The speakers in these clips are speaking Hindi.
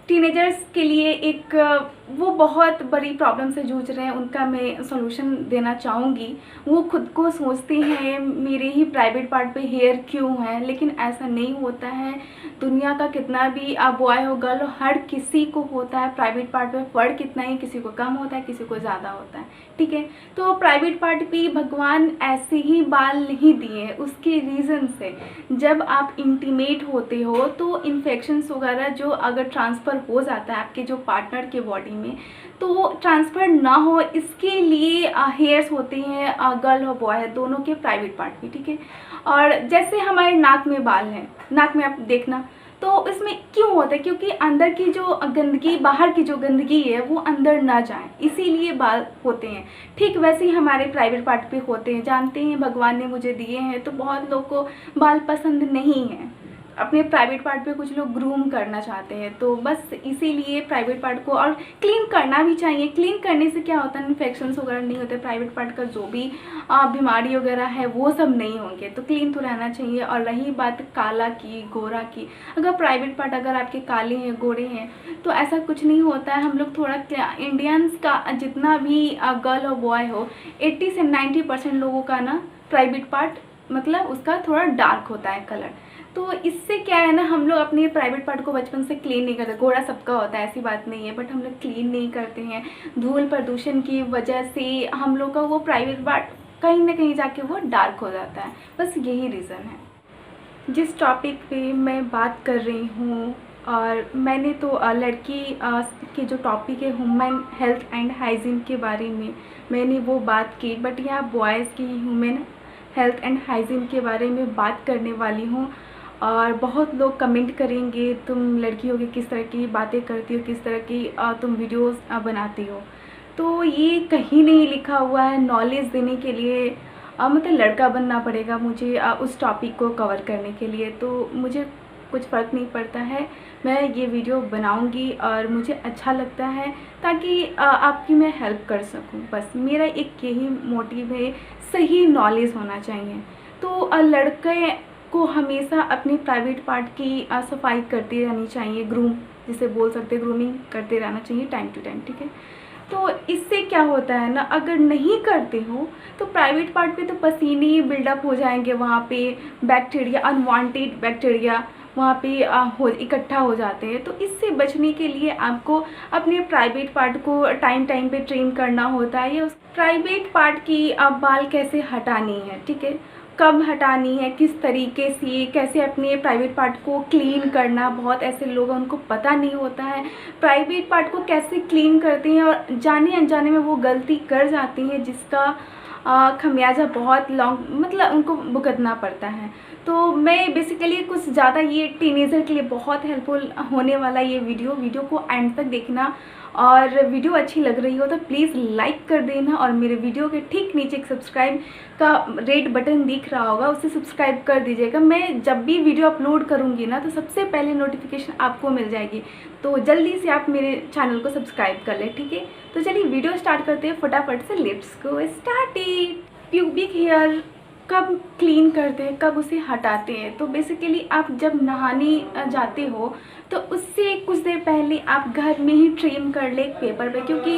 टीनेजर्स के लिए एक वो बहुत बड़ी प्रॉब्लम से जूझ रहे हैं, उनका मैं सॉल्यूशन देना चाहूँगी। वो खुद को सोचते हैं मेरे ही प्राइवेट पार्ट पे हेयर क्यों है, लेकिन ऐसा नहीं होता है। दुनिया का कितना भी बॉय हो गर्ल हो, हर किसी को होता है प्राइवेट पार्ट पे। फ़र्क कितना ही, किसी को कम होता है, किसी को ज़्यादा होता है, ठीक है। तो प्राइवेट पार्ट पे भगवान ऐसे ही बाल नहीं दिए, उसके रीज़न से। जब आप इंटीमेट होते हो तो इन्फेक्शंस वगैरह जो अगर ट्रांसफ़र हो जाता है आपके जो पार्टनर के बॉडी में, तो वो ट्रांसफ़र ना हो इसके लिए हेयर्स होते हैं, गर्ल हो बॉय है, दोनों के प्राइवेट पार्ट में, ठीक है। और जैसे हमारे नाक में बाल हैं, नाक में आप देखना, तो इसमें क्यों होता है? क्योंकि अंदर की जो गंदगी, बाहर की जो गंदगी है वो अंदर ना जाए, इसीलिए बाल होते हैं। ठीक वैसे ही हमारे प्राइवेट पार्ट पे होते हैं। जानते हैं भगवान ने मुझे दिए हैं, तो बहुत लोग को बाल पसंद नहीं है। अपने प्राइवेट पार्ट पे कुछ लोग ग्रूम करना चाहते हैं, तो बस इसीलिए प्राइवेट पार्ट को और क्लीन करना भी चाहिए। क्लीन करने से क्या होता है, इन्फेक्शंस वगैरह नहीं होते, प्राइवेट पार्ट का जो भी बीमारी वगैरह है वो सब नहीं होंगे। तो क्लीन तो रहना चाहिए। और रही बात काला की, गोरा की, अगर प्राइवेट पार्ट अगर आपके काले हैं, गोरे हैं, तो ऐसा कुछ नहीं होता है। हम लोग थोड़ा इंडियंस का जितना भी गर्ल हो बॉय हो, 80 से 90% लोगों का ना प्राइवेट पार्ट मतलब उसका थोड़ा डार्क होता है कलर। तो इससे क्या है ना, हम लोग अपने प्राइवेट पार्ट को बचपन से क्लीन नहीं करते। घोड़ा सबका होता है, ऐसी बात नहीं है, बट हम लोग क्लीन नहीं करते हैं। धूल प्रदूषण की वजह से हम लोग का वो प्राइवेट पार्ट कहीं ना कहीं जाके वो डार्क हो जाता है। बस यही रीज़न है। जिस टॉपिक पे मैं बात कर रही हूँ, और मैंने तो लड़की के जो टॉपिक है ह्यूमन हेल्थ एंड हाइजीन के बारे में मैंने वो बात की, बट यहाँ बॉयज़ की ह्यूमन हेल्थ एंड हाइजीन के बारे में बात करने वाली हूँ। और बहुत लोग कमेंट करेंगे तुम लड़की हो के किस तरह की बातें करती हो, किस तरह की तुम वीडियोस बनाती हो। तो ये कहीं नहीं लिखा हुआ है। नॉलेज देने के लिए मतलब लड़का बनना पड़ेगा मुझे उस टॉपिक को कवर करने के लिए। तो मुझे कुछ फ़र्क नहीं पड़ता है, मैं ये वीडियो बनाऊंगी और मुझे अच्छा लगता है ताकि आपकी मैं हेल्प कर सकूं। बस मेरा एक यही मोटिव है, सही नॉलेज होना चाहिए। तो लड़के को हमेशा अपनी प्राइवेट पार्ट की सफाई करती रहनी चाहिए, ग्रूम जिसे बोल सकते हैं, ग्रूमिंग करते रहना चाहिए टाइम टू टाइम, ठीक है। तो इससे क्या होता है ना, अगर नहीं करते हो तो प्राइवेट पार्ट पे तो पसीने बिल्डअप हो जाएंगे, वहाँ पे बैक्टीरिया, अनवांटेड बैक्टीरिया वहाँ पे इकट्ठा हो जाते हैं। तो इससे बचने के लिए आपको अपने प्राइवेट पार्ट को टाइम टाइम पे ट्रिम करना होता है। उस प्राइवेट पार्ट की आप बाल कैसे हटानी है, ठीक है, कब हटानी है, किस तरीके से, कैसे अपने प्राइवेट पार्ट को क्लीन करना। बहुत ऐसे लोग हैं उनको पता नहीं होता है प्राइवेट पार्ट को कैसे क्लीन करते हैं, और जाने अनजाने में वो गलती कर जाती हैं जिसका खमियाजा बहुत लॉन्ग मतलब उनको भुगतना पड़ता है। तो मैं बेसिकली कुछ ज़्यादा ये टीनेजर के लिए बहुत हेल्पफुल होने वाला ये वीडियो को एंड तक देखना। और वीडियो अच्छी लग रही हो तो प्लीज़ लाइक कर देना, और मेरे वीडियो के ठीक नीचे एक सब्सक्राइब का रेड बटन दिख रहा होगा, उसे सब्सक्राइब कर दीजिएगा। मैं जब भी वीडियो अपलोड करूँगी ना तो सबसे पहले नोटिफिकेशन आपको मिल जाएगी। तो जल्दी से आप मेरे चैनल को सब्सक्राइब कर लें, ठीक है। तो चलिए वीडियो स्टार्ट करते हैं फटाफट से। Let's go started. Pubic hair कब क्लीन करते हैं, कब उसे हटाते हैं? तो बेसिकली आप जब नहाने जाते हो तो उससे कुछ देर पहले आप घर में ही ट्रिम कर ले पेपर पे, क्योंकि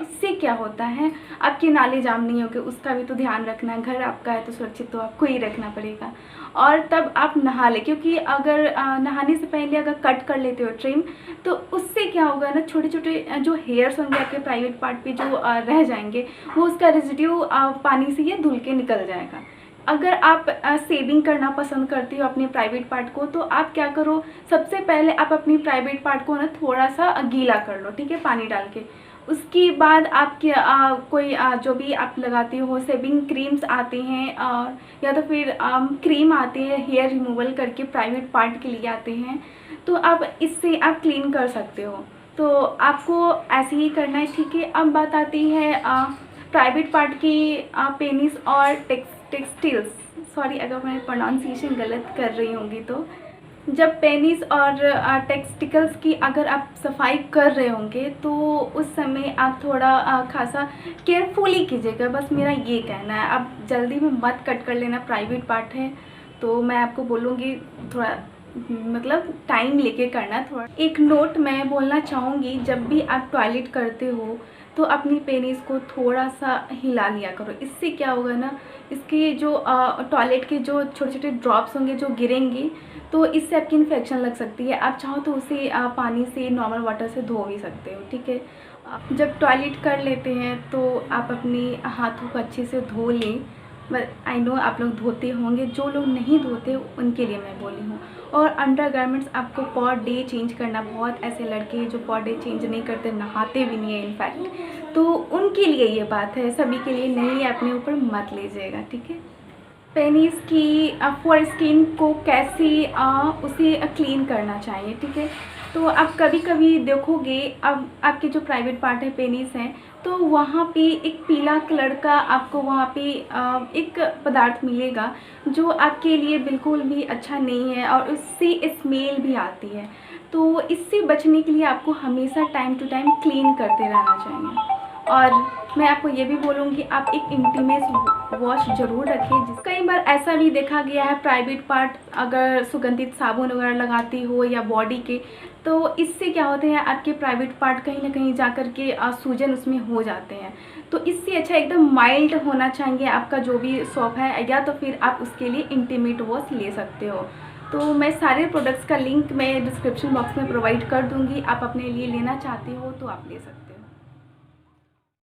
इससे क्या होता है आपके नाले जाम नहीं होंगे, उसका भी तो ध्यान रखना है। घर आपका है तो सुरक्षित तो आपको ही रखना पड़ेगा। और तब आप नहा ले, क्योंकि अगर नहाने से पहले अगर कट कर लेते हो ट्रिम, तो उससे क्या होगा ना, छोटे छोटे जो हेयर्स होंगे आपके प्राइवेट पार्ट पे जो रह जाएंगे, वो उसका रेजिड्यू पानी से ये धुल के निकल जाएगा। अगर आप सेविंग करना पसंद करती हो अपने प्राइवेट पार्ट को, तो आप क्या करो, सबसे पहले आप अपनी प्राइवेट पार्ट को ना थोड़ा सा गीला कर लो, ठीक है, पानी डाल के। उसके बाद आपके कोई जो भी आप लगाती हो, सेविंग क्रीम्स आते हैं, या तो फिर क्रीम आते हैं हेयर रिमूवल करके प्राइवेट पार्ट के लिए आते हैं, तो आप इससे आप क्लीन कर सकते हो। तो आपको ऐसे ही करना है, ठीक है। अब बात आती है प्राइवेट पार्ट की पेनिस और टेक्सटिल्स। सॉरी अगर मैं प्रोनाउंसिएशन गलत कर रही होंगी। तो जब पेनिस और टेक्सटिकल्स की अगर आप सफाई कर रहे होंगे तो उस समय आप थोड़ा खासा केयरफुली कीजिएगा, बस मेरा ये कहना है। आप जल्दी में मत कट कर लेना, प्राइवेट पार्ट है तो मैं आपको बोलूँगी थोड़ा मतलब टाइम लेके करना थोड़ा। एक नोट मैं बोलना चाहूँगी, जब भी आप टॉयलेट करते हो तो अपनी पेनिस को थोड़ा सा हिला लिया करो। इससे क्या होगा ना, इसके जो टॉयलेट के जो छोटे छोटे ड्रॉप्स होंगे जो गिरेंगे, तो इससे आपकी इन्फेक्शन लग सकती है। आप चाहो तो उसे पानी से, नॉर्मल वाटर से धो भी सकते हो, ठीक है। जब टॉयलेट कर लेते हैं तो आप अपने हाथों को अच्छे से धो लें। बट आई नो आप लोग धोते होंगे, जो लोग नहीं धोते उनके लिए मैं बोली हूँ। और अंडर गारमेंट्स आपको पर डे चेंज करना, बहुत ऐसे लड़के हैं जो पर डे चेंज नहीं करते, नहाते भी नहीं है इनफैक्ट, तो उनके लिए ये बात है, सभी के लिए नहीं है, अपने ऊपर मत लीजिएगा, ठीक है। पेनिस की फॉर स्किन को कैसे उसे क्लीन करना चाहिए, ठीक है। तो आप कभी कभी देखोगे, अब आपके जो प्राइवेट पार्ट है, पेनिस है, तो वहाँ पे एक पीला कलर का आपको वहाँ पे एक पदार्थ मिलेगा जो आपके लिए बिल्कुल भी अच्छा नहीं है और उससे स्मेल भी आती है। तो इससे बचने के लिए आपको हमेशा टाइम टू टाइम क्लीन करते रहना चाहिए। और मैं आपको ये भी बोलूँगी, आप एक इंटीमेट वॉश ज़रूर रखें। कई बार ऐसा भी देखा गया है, प्राइवेट पार्ट अगर सुगंधित साबुन वगैरह लगाती हो या बॉडी के, तो इससे क्या होते हैं, आपके प्राइवेट पार्ट कहीं ना कहीं जा कर के सूजन उसमें हो जाते हैं। तो इससे अच्छा एकदम माइल्ड होना चाहिए आपका जो भी शॉप है, या तो फिर आप उसके लिए इंटीमेट वॉश ले सकते हो। तो मैं सारे प्रोडक्ट्स का लिंक मैं डिस्क्रिप्शन बॉक्स में प्रोवाइड कर दूँगी, आप अपने लिए लेना चाहते हो तो आप ले सकते हो।